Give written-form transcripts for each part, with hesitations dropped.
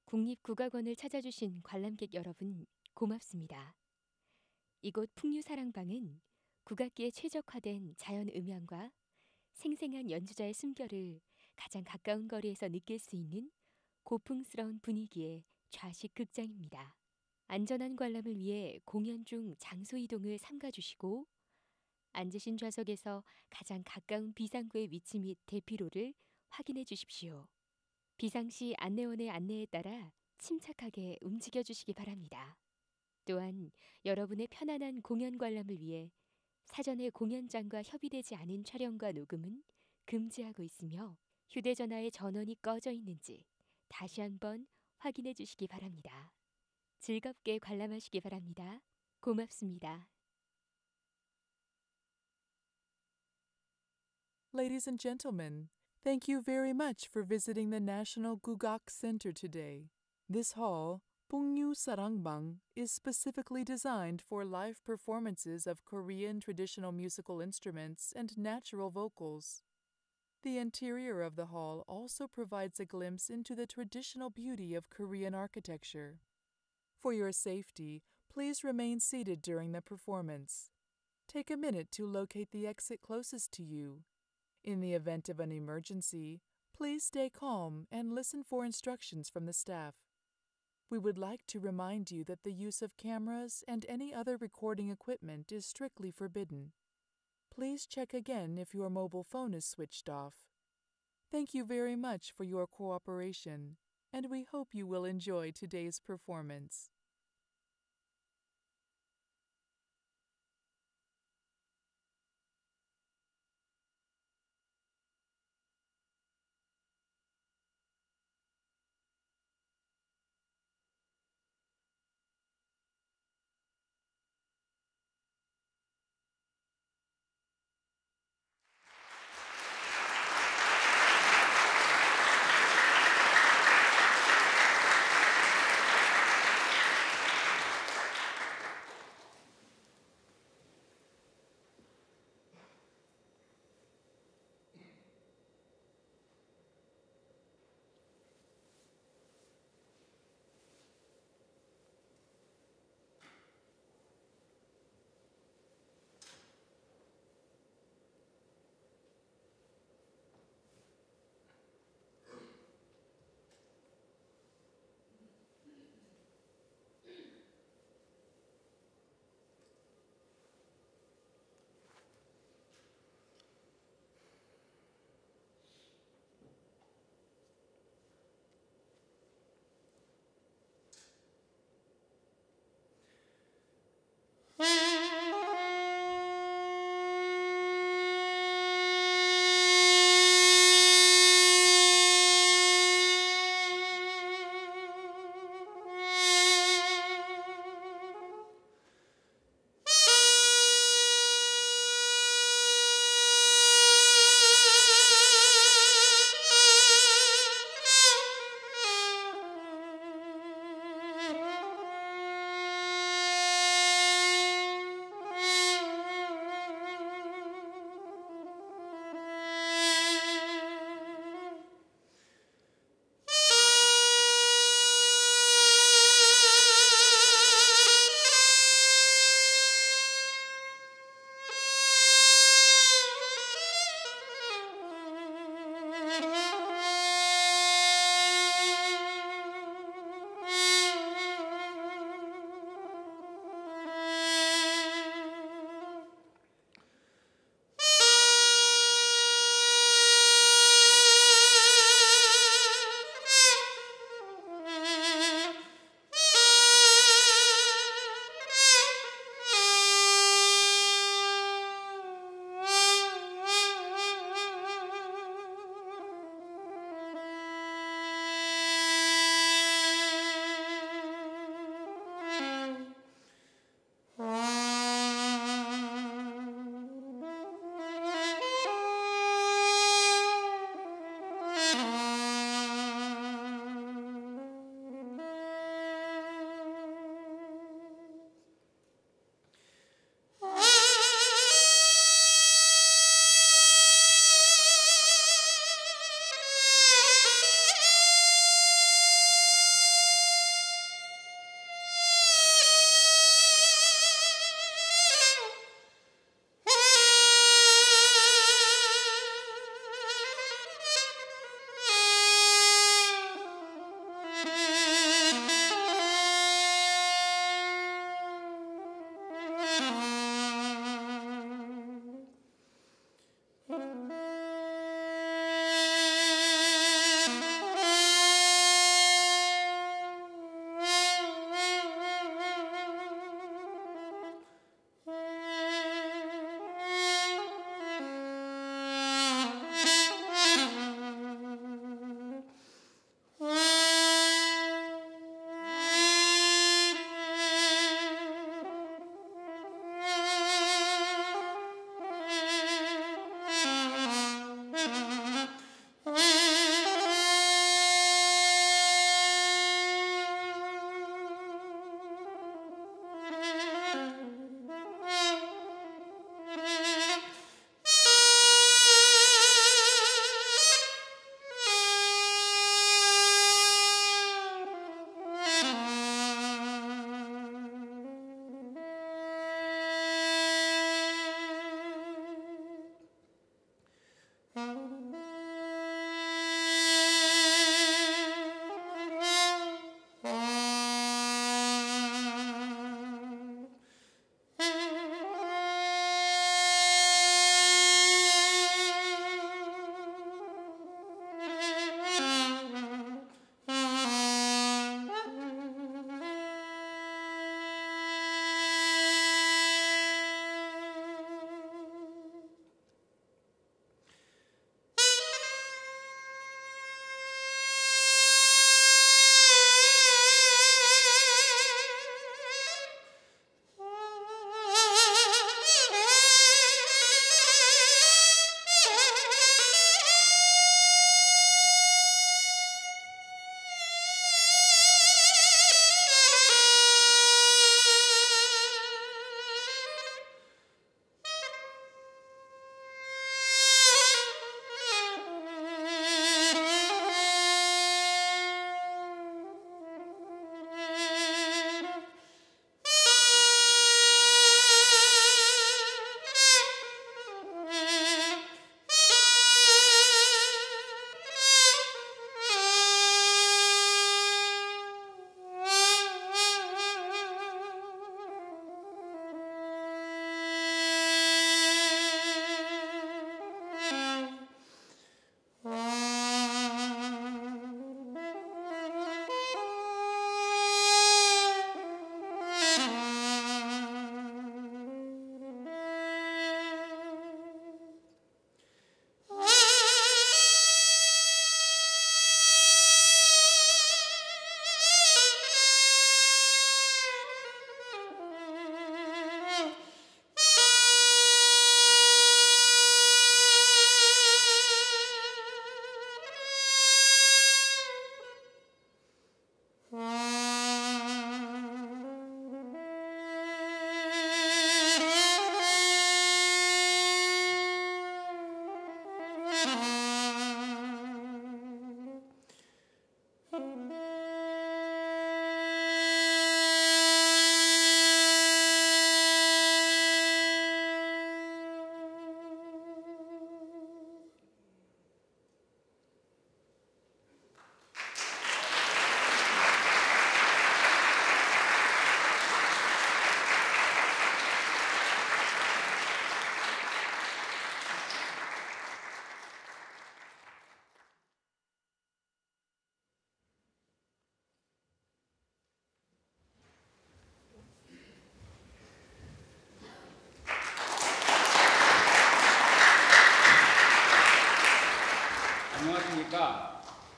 국립국악원을 찾아주신 관람객 여러분 고맙습니다. 이곳 풍류사랑방은 국악기에 최적화된 자연 음향과 생생한 연주자의 숨결을 가장 가까운 거리에서 느낄 수 있는 고풍스러운 분위기의 좌식 극장입니다. 안전한 관람을 위해 공연 중 장소 이동을 삼가주시고 앉으신 좌석에서 가장 가까운 비상구의 위치 및 대피로를 확인해 주십시오. 비상시 안내원의 안내에 따라 침착하게 움직여 주시기 바랍니다. 또한 여러분의 편안한 공연 관람을 위해 사전에 공연장과 협의되지 않은 촬영과 녹음은 금지하고 있으며 휴대전화의 전원이 꺼져 있는지 다시 한번 확인해 주시기 바랍니다. 즐겁게 관람하시기 바랍니다. 고맙습니다. Ladies and gentlemen, thank you very much for visiting the National Gugak Center today. This hall, Pungyu Sarangbang, is specifically designed for live performances of Korean traditional musical instruments and natural vocals. The interior of the hall also provides a glimpse into the traditional beauty of Korean architecture. For your safety, please remain seated during the performance. Take a minute to locate the exit closest to you. In the event of an emergency, please stay calm and listen for instructions from the staff. We would like to remind you that the use of cameras and any other recording equipment is strictly forbidden. Please check again if your mobile phone is switched off. Thank you very much for your cooperation, and we hope you will enjoy today's performance.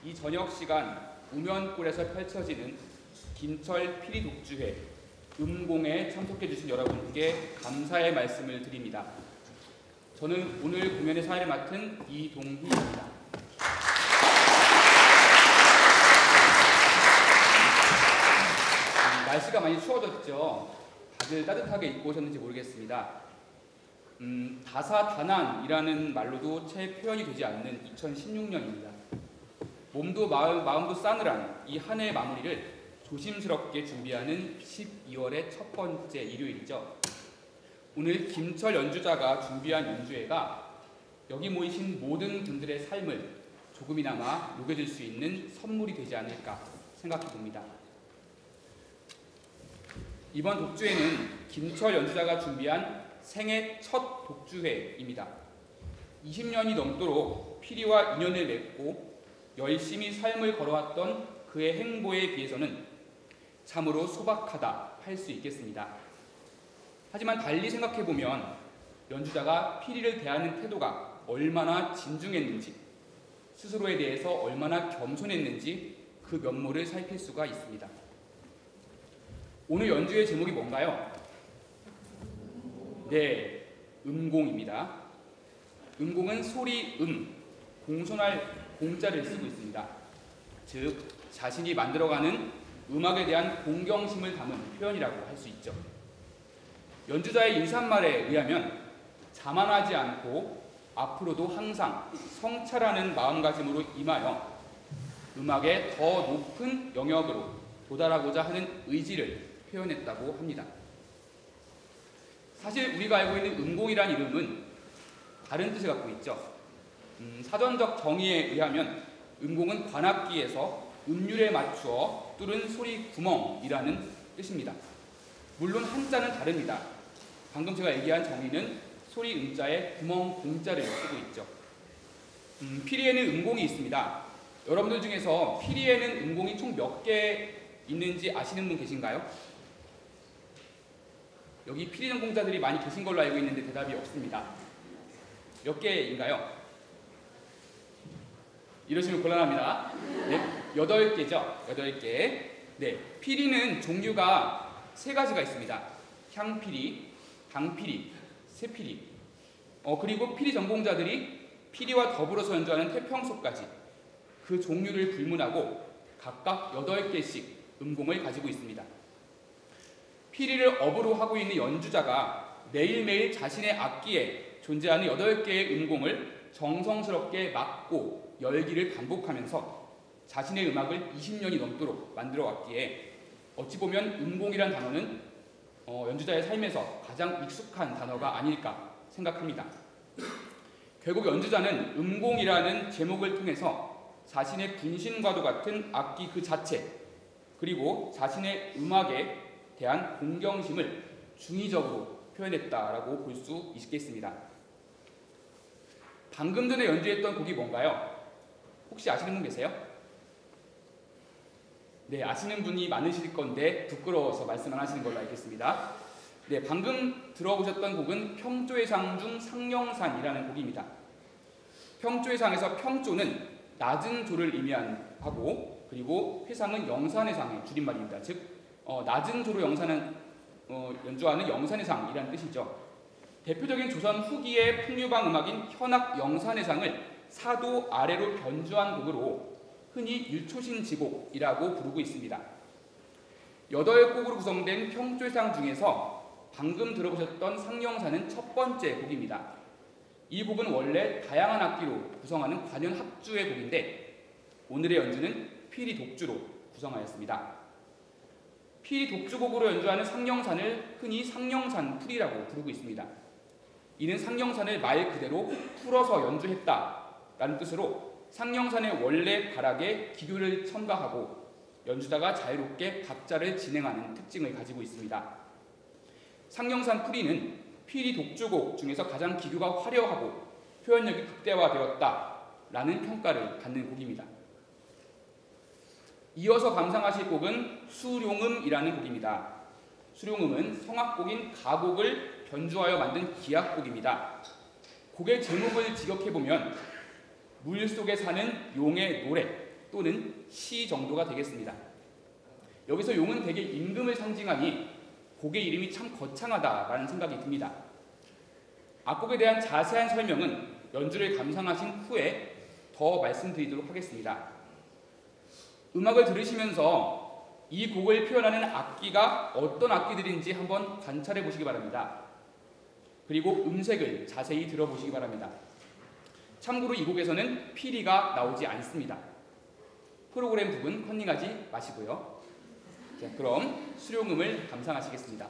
이 저녁 시간 우면골에서 펼쳐지는 김철 피리 독주회 음공에 참석해 주신 여러분께 감사의 말씀을 드립니다. 저는 오늘 공연의 사회를 맡은 이동희입니다. 날씨가 많이 추워졌죠. 다들 따뜻하게 입고 오셨는지 모르겠습니다. 다사다난이라는 말로도 채 표현이 되지 않는 2016년입니다. 몸도 마음도 싸늘한 이 한 해의 마무리를 조심스럽게 준비하는 12월의 첫 번째 일요일이죠. 오늘 김철 연주자가 준비한 연주회가 여기 모이신 모든 분들의 삶을 조금이나마 녹여줄 수 있는 선물이 되지 않을까 생각해 봅니다. 이번 독주회는 김철 연주자가 준비한 생애 첫 독주회입니다. 20년이 넘도록 피리와 인연을 맺고 열심히 삶을 걸어왔던 그의 행보에 비해서는 참으로 소박하다 할 수 있겠습니다. 하지만 달리 생각해보면 연주자가 피리를 대하는 태도가 얼마나 진중했는지, 스스로에 대해서 얼마나 겸손했는지 그 면모를 살필 수가 있습니다. 오늘 연주의 제목이 뭔가요? 네, 음공입니다. 음공은 소리 공손할 공자를 쓰고 있습니다. 즉, 자신이 만들어가는 음악에 대한 공경심을 담은 표현이라고 할 수 있죠. 연주자의 인사말에 의하면 자만하지 않고 앞으로도 항상 성찰하는 마음가짐으로 임하여 음악의 더 높은 영역으로 도달하고자 하는 의지를 표현했다고 합니다. 사실 우리가 알고 있는 음공이란 이름은 다른 뜻을 갖고 있죠. 사전적 정의에 의하면 음공은 관악기에서 음률에 맞추어 뚫은 소리 구멍이라는 뜻입니다. 물론 한자는 다릅니다. 방금 제가 얘기한 정의는 소리 음자에 구멍 공자를 쓰고 있죠. 피리에는 음공이 있습니다. 여러분들 중에서 피리에는 음공이 총 몇 개 있는지 아시는 분 계신가요? 여기 피리 전공자들이 많이 계신 걸로 알고 있는데 대답이 없습니다. 몇 개인가요? 이러시면 곤란합니다. 네, 8개죠. 8개. 네, 피리는 종류가 3가지가 있습니다. 향피리, 당피리, 새피리. 그리고 피리 전공자들이 피리와 더불어서 연주하는 태평소까지 그 종류를 불문하고 각각 8개씩 음공을 가지고 있습니다. 피리를 업으로 하고 있는 연주자가 매일매일 자신의 악기에 존재하는 8개의 음공을 정성스럽게 막고 열기를 반복하면서 자신의 음악을 20년이 넘도록 만들어 왔기에 어찌 보면 음공이란 단어는 연주자의 삶에서 가장 익숙한 단어가 아닐까 생각합니다. 결국 연주자는 음공이라는 제목을 통해서 자신의 분신과도 같은 악기 그 자체 그리고 자신의 음악에 대한 공경심을 중의적으로 표현했다라고 볼 수 있겠습니다. 방금 전에 연주했던 곡이 뭔가요? 혹시 아시는 분 계세요? 네, 아시는 분이 많으실 건데 부끄러워서 말씀 안 하시는 걸로 알겠습니다. 네, 방금 들어보셨던 곡은 평조회상 중 상영산이라는 곡입니다. 평조회상에서 평조는 낮은 조를 의미하고 그리고 회상은 영산회상의 줄임말입니다. 즉 낮은 조로 연주하는 영산회상이라는 뜻이죠. 대표적인 조선 후기의 풍류방 음악인 현악 영산회상을 사도 아래로 변주한 곡으로 흔히 일초신지곡이라고 부르고 있습니다. 8곡으로 구성된 평조회상 중에서 방금 들어보셨던 상영사는 첫 번째 곡입니다. 이 곡은 원래 다양한 악기로 구성하는 관현 합주의 곡인데 오늘의 연주는 피리 독주로 구성하였습니다. 피리 독주곡으로 연주하는 상영산을 흔히 상영산풀이라고 부르고 있습니다. 이는 상영산을 말 그대로 풀어서 연주했다라는 뜻으로 상영산의 원래 가락에 기교를 첨가하고 연주자가 자유롭게 박자를 진행하는 특징을 가지고 있습니다. 상영산 풀이는 피리 독주곡 중에서 가장 기교가 화려하고 표현력이 극대화되었다라는 평가를 받는 곡입니다. 이어서 감상하실 곡은 수룡음이라는 곡입니다. 수룡음은 성악곡인 가곡을 변주하여 만든 기악곡입니다. 곡의 제목을 직역해보면 물 속에 사는 용의 노래 또는 시 정도가 되겠습니다. 여기서 용은 대개 임금을 상징하니 곡의 이름이 참 거창하다라는 생각이 듭니다. 악곡에 대한 자세한 설명은 연주를 감상하신 후에 더 말씀드리도록 하겠습니다. 음악을 들으시면서 이 곡을 표현하는 악기가 어떤 악기들인지 한번 관찰해 보시기 바랍니다. 그리고 음색을 자세히 들어보시기 바랍니다. 참고로 이 곡에서는 피리가 나오지 않습니다. 프로그램 부분 컨닝하지 마시고요. 자, 그럼 수룡음을 감상하시겠습니다.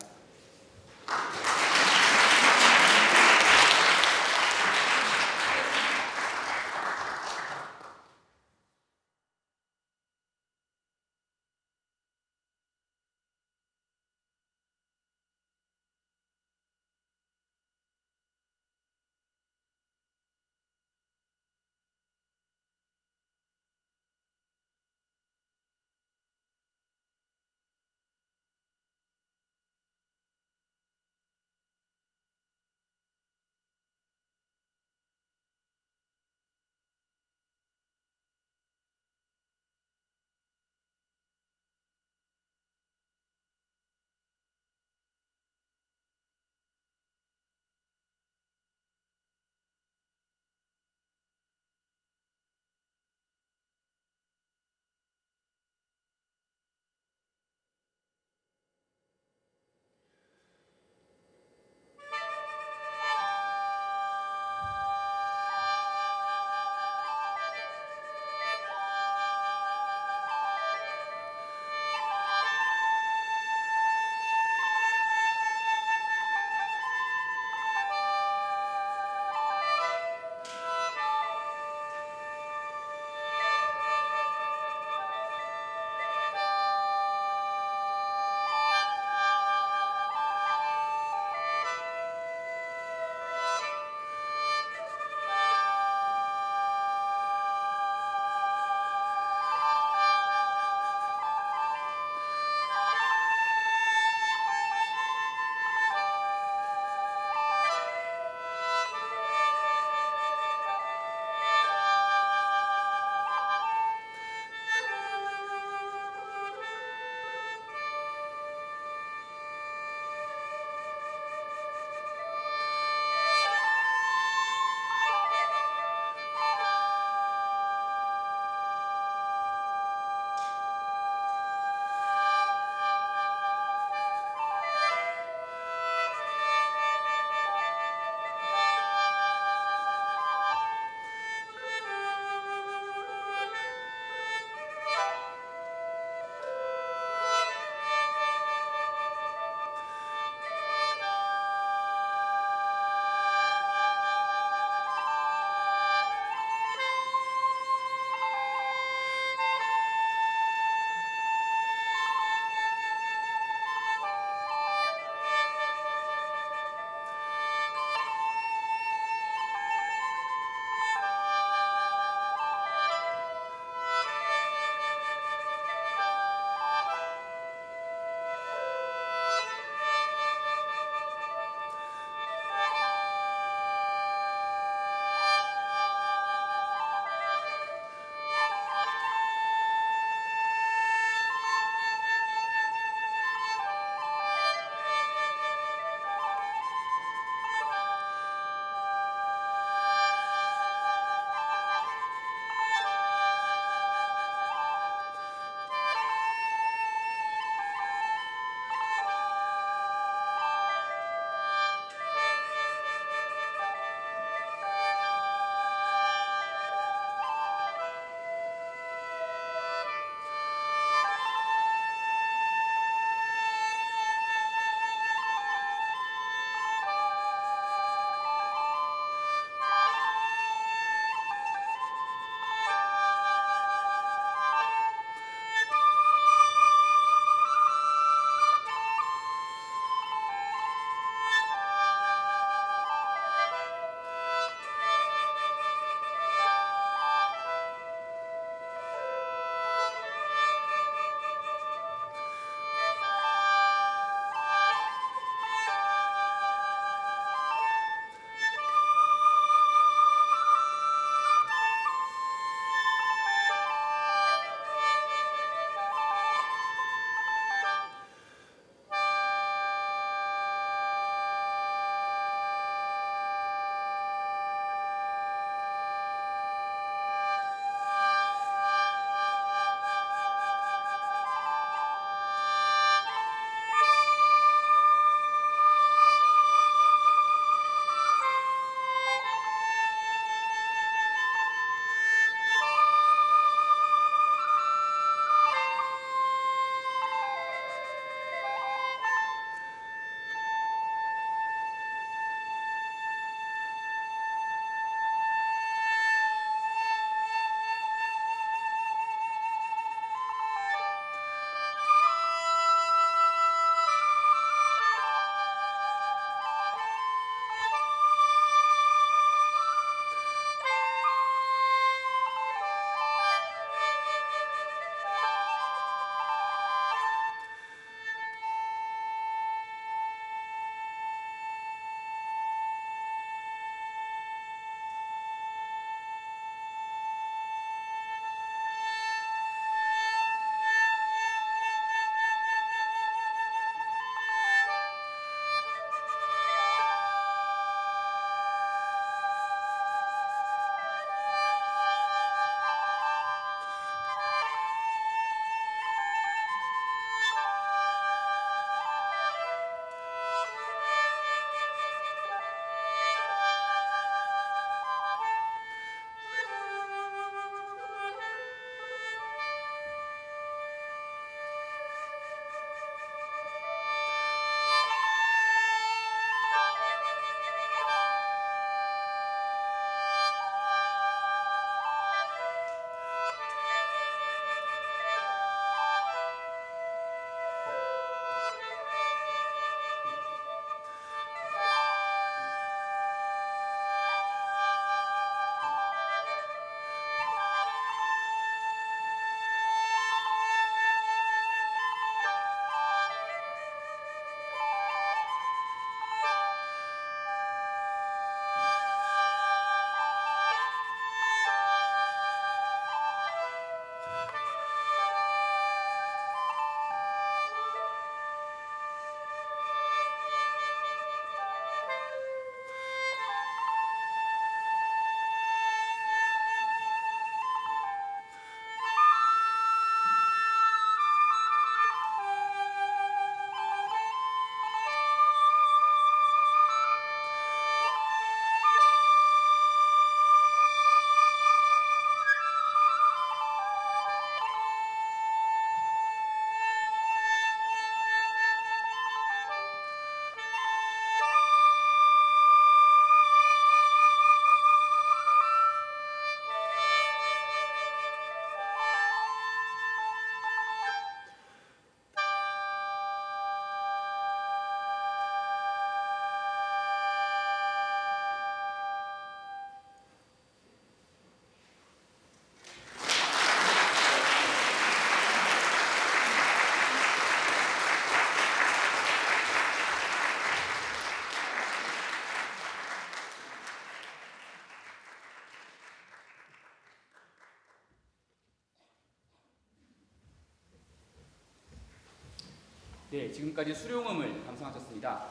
네, 지금까지 수룡음을 감상하셨습니다.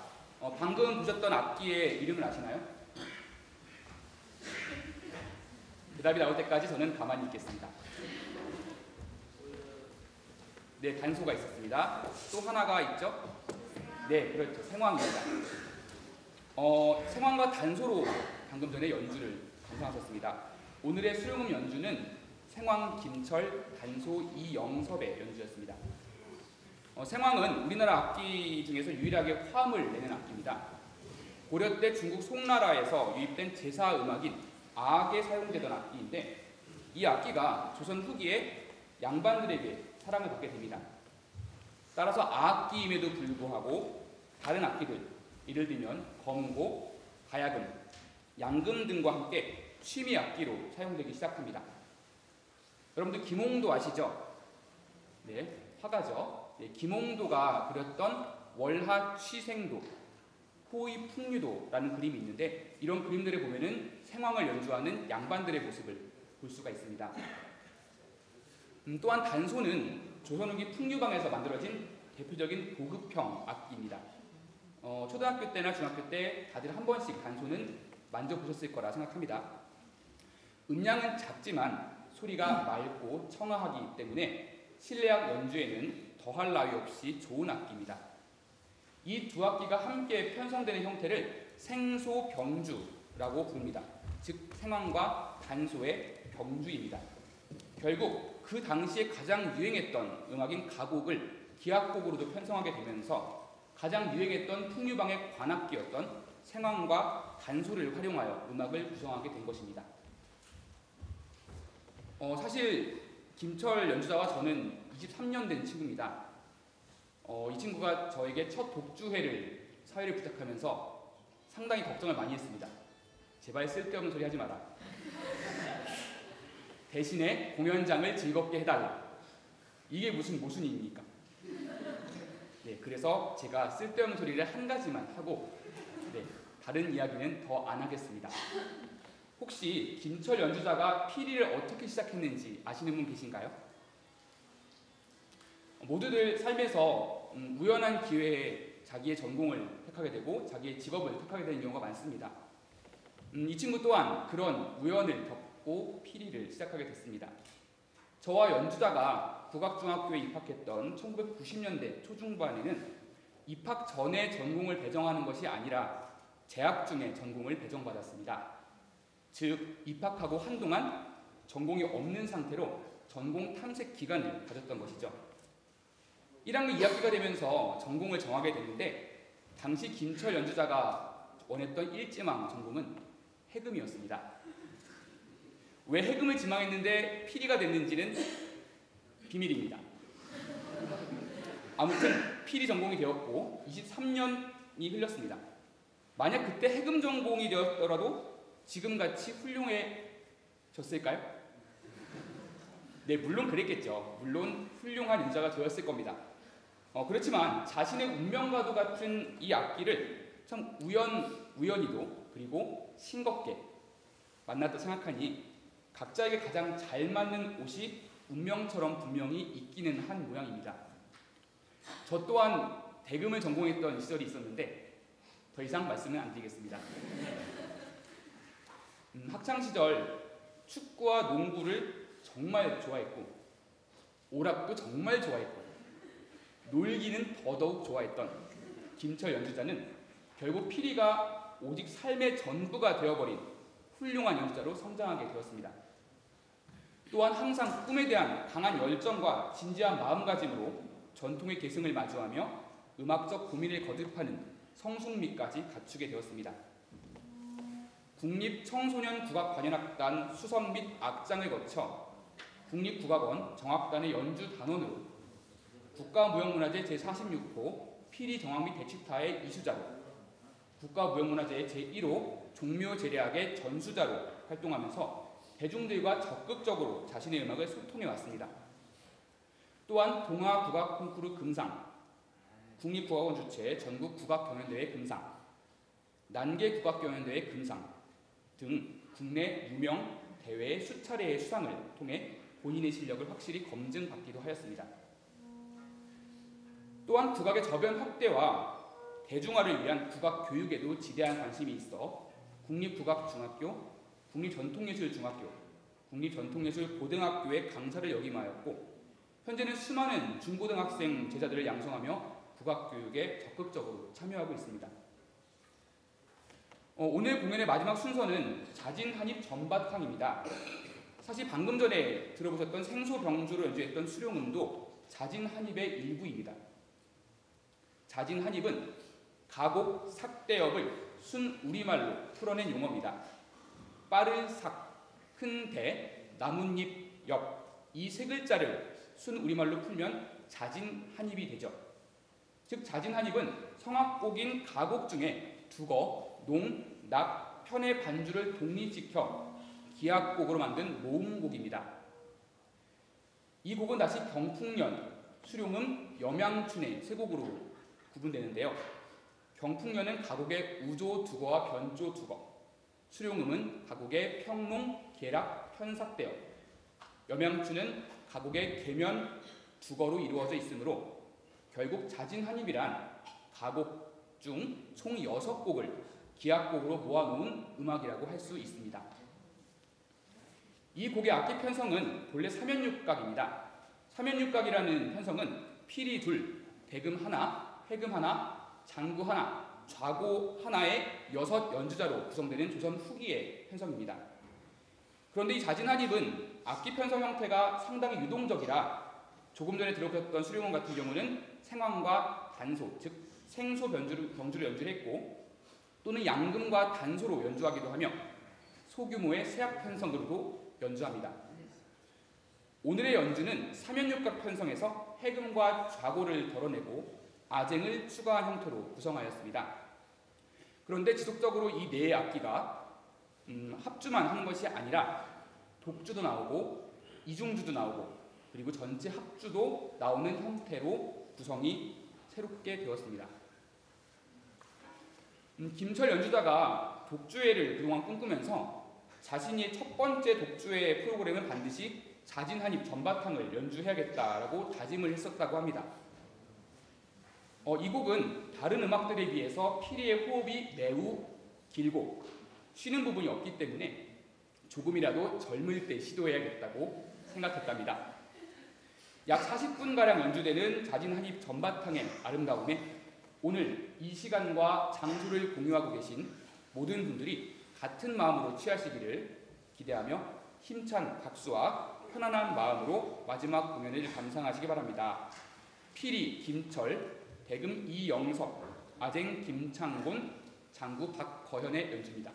방금 보셨던 악기의 이름을 아시나요? 대답이 나올 때까지 저는 가만히 있겠습니다. 네, 단소가 있었습니다. 또 하나가 있죠? 네, 그렇죠. 생황입니다. 생황과 단소로 방금 전에 연주를 감상하셨습니다. 오늘의 수룡음 연주는 생황, 김철, 단소, 이영섭의 연주였습니다. 생황은 우리나라 악기 중에서 유일하게 화음을 내는 악기입니다. 고려 때 중국 송나라에서 유입된 제사 음악인 악에 사용되던 악기인데 이 악기가 조선 후기에 양반들에게 사랑을 받게 됩니다. 따라서 악기임에도 불구하고 다른 악기들, 예를 들면 검고, 가야금, 양금 등과 함께 취미 악기로 사용되기 시작합니다. 여러분들 김홍도 아시죠? 네, 화가죠. 네, 김홍도가 그렸던 월하 취생도, 호의 풍류도라는 그림이 있는데 이런 그림들을 보면은 생황을 연주하는 양반들의 모습을 볼 수가 있습니다. 또한 단소는 조선 후기 풍류방에서 만들어진 대표적인 고급형 악기입니다. 초등학교 때나 중학교 때 다들 한 번씩 단소는 만져보셨을 거라 생각합니다. 음량은 작지만 소리가 맑고 청아하기 때문에 실내악 연주에는 더할 나위 없이 좋은 악기입니다. 이 두 악기가 함께 편성되는 형태를 생소병주라고 부릅니다. 즉 생황과 단소의 병주입니다. 결국 그 당시에 가장 유행했던 음악인 가곡을 기악곡으로도 편성하게 되면서 가장 유행했던 풍류방의 관악기였던 생황과 단소를 활용하여 음악을 구성하게 된 것입니다. 사실 김철 연주자와 저는 23년 된 친구입니다. 이 친구가 저에게 첫 독주회를 사회를 부탁하면서 상당히 걱정을 많이 했습니다. 제발 쓸데없는 소리 하지 마라. 대신에 공연장을 즐겁게 해달라. 이게 무슨 모순입니까? 네, 그래서 제가 쓸데없는 소리를 한 가지만 하고 다른 이야기는 더 안 하겠습니다. 혹시 김철 연주자가 피리를 어떻게 시작했는지 아시는 분 계신가요? 모두들 삶에서 우연한 기회에 자기의 전공을 택하게 되고 자기의 직업을 택하게 되는 경우가 많습니다. 이 친구 또한 그런 우연을 겪고 피리를 시작하게 됐습니다. 저와 연주자가 국악중학교에 입학했던 1990년대 초중반에는 입학 전에 전공을 배정하는 것이 아니라 재학 중에 전공을 배정받았습니다. 즉 입학하고 한동안 전공이 없는 상태로 전공 탐색 기간을 가졌던 것이죠. 1학년 2학기가 되면서 전공을 정하게 됐는데 당시 김철 연주자가 원했던 일지망 전공은 해금이었습니다. 왜 해금을 지망했는데 피리가 됐는지는 비밀입니다. 아무튼 피리 전공이 되었고 23년이 흘렀습니다. 만약 그때 해금 전공이 되었더라도 지금같이 훌륭해졌을까요? 네, 물론 그랬겠죠. 물론 훌륭한 연주자가 되었을 겁니다. 그렇지만 자신의 운명과도 같은 이 악기를 참 우연히도 그리고 싱겁게 만났다 생각하니 각자에게 가장 잘 맞는 옷이 운명처럼 분명히 있기는 한 모양입니다. 저 또한 대금을 전공했던 시절이 있었는데 더 이상 말씀은 안 드리겠습니다. 학창시절 축구와 농구를 정말 좋아했고 오락도 정말 좋아했고 놀기는 더더욱 좋아했던 김철 연주자는 결국 피리가 오직 삶의 전부가 되어버린 훌륭한 연주자로 성장하게 되었습니다. 또한 항상 꿈에 대한 강한 열정과 진지한 마음가짐으로 전통의 계승을 마주하며 음악적 고민을 거듭하는 성숙미까지 갖추게 되었습니다. 국립청소년국악관현악단 수석 및 악장을 거쳐 국립국악원 정악단의 연주 단원으로 국가무형문화재 제46호 피리 정악 및 대치타의 이수자로 국가무형문화재 제1호 종묘제례악의 전수자로 활동하면서 대중들과 적극적으로 자신의 음악을 소통해 왔습니다. 또한 동아국악 콩쿠르 금상, 국립국악원 주최 전국국악경연대회 금상, 난계국악경연대회 금상 등 국내 유명 대회의 수차례의 수상을 통해 본인의 실력을 확실히 검증받기도 하였습니다. 또한 국악의 저변 확대와 대중화를 위한 국악 교육에도 지대한 관심이 있어 국립국악중학교, 국립전통예술중학교, 국립전통예술고등학교의 강사를 역임하였고 현재는 수많은 중고등학생 제자들을 양성하며 국악교육에 적극적으로 참여하고 있습니다. 오늘 공연의 마지막 순서는 자진한입 전바탕입니다. 사실 방금 전에 들어보셨던 생소병주로 연주했던 수룡음도 자진한입의 일부입니다. 자진한입은 가곡 삭대엽을 순 우리말로 풀어낸 용어입니다. 빠를 삭, 큰 대, 나뭇잎 엽 이 세 글자를 순 우리말로 풀면 자진한입이 되죠. 즉 자진한입은 성악곡인 가곡 중에 두거, 농, 낙, 편의 반주를 독립시켜 기악곡으로 만든 모음곡입니다. 이 곡은 다시 경풍년, 수룡음, 염양춘의 세 곡으로 구분되는데요. 경풍년은 가곡의 우조 두거와 변조 두거, 수룡음은 가곡의 평농, 계락, 편삭대어, 염양춘은 가곡의 계면 두거로 이루어져 있으므로 결국 자진한입이란 가곡 중 총 6곡을 기악곡으로 모아놓은 음악이라고 할 수 있습니다. 이 곡의 악기 편성은 본래 삼연육각입니다. 삼연육각이라는 편성은 피리 둘, 대금 하나, 해금 하나, 장구 하나, 좌고 하나의 6 연주자로 구성되는 조선 후기의 편성입니다. 그런데 이 자진한입은 악기 편성 형태가 상당히 유동적이라 조금 전에 들어보셨던 수룡음 같은 경우는 생황과 단소, 즉 생소 병주로 연주를 했고 또는 양금과 단소로 연주하기도 하며 소규모의 세악 편성으로도 연주합니다. 오늘의 연주는 삼연육각 편성에서 해금과 좌고를 덜어내고 아쟁을 추가한 형태로 구성하였습니다. 그런데 지속적으로 이 네 악기가 합주만 하는 것이 아니라 독주도 나오고 이중주도 나오고 그리고 전체 합주도 나오는 형태로 구성이 새롭게 되었습니다. 김철 연주자가 독주회를 그동안 꿈꾸면서 자신이 첫 번째 독주회 프로그램은 반드시 자진한입 전바탕을 연주해야겠다라고 다짐을 했었다고 합니다. 이 곡은 다른 음악들에 비해서 피리의 호흡이 매우 길고 쉬는 부분이 없기 때문에 조금이라도 젊을 때 시도해야겠다고 생각했답니다. 약 40분가량 연주되는 자진한입 전바탕의 아름다움에 오늘 이 시간과 장소를 공유하고 계신 모든 분들이 같은 마음으로 취하시기를 기대하며 힘찬 박수와 편안한 마음으로 마지막 공연을 감상하시기 바랍니다. 피리 김철, 대금 이영석, 아쟁 김창곤, 장구 박거현의 연주입니다.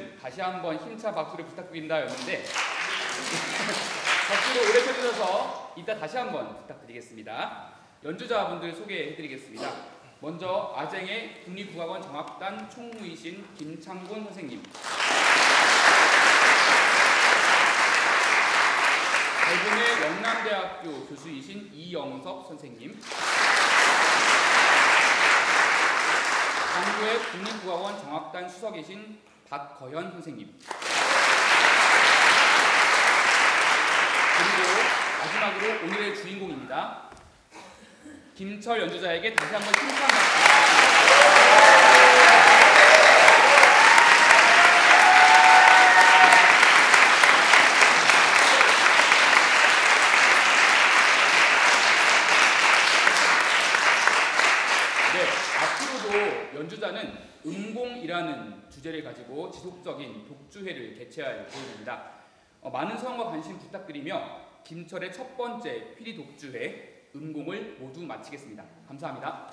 부분은 다시 한번 힘찬 박수를 부탁드린다였는데 박수로 오래 쳐주셔서 이따 다시 한번 부탁드리겠습니다. 연주자분들 소개해드리겠습니다. 먼저 아쟁의 국립국악원 정악단 총무이신 김창곤 선생님, 대금의 영남대학교 교수이신 이영섭 선생님, 광주의 국립국악원 정악단 수석이신 박거현 선생님, 그리고 마지막으로 오늘의 주인공입니다. 김철 연주자에게 다시 한번 힘찬 박수. 앞으로도 연주자는 음공이라는 주제를 가지고 지속적인 독주회를 개최할 계획입니다. 많은 성원과 관심 부탁드리며 김철의 첫 번째 휘리 독주회 음공을 모두 마치겠습니다. 감사합니다.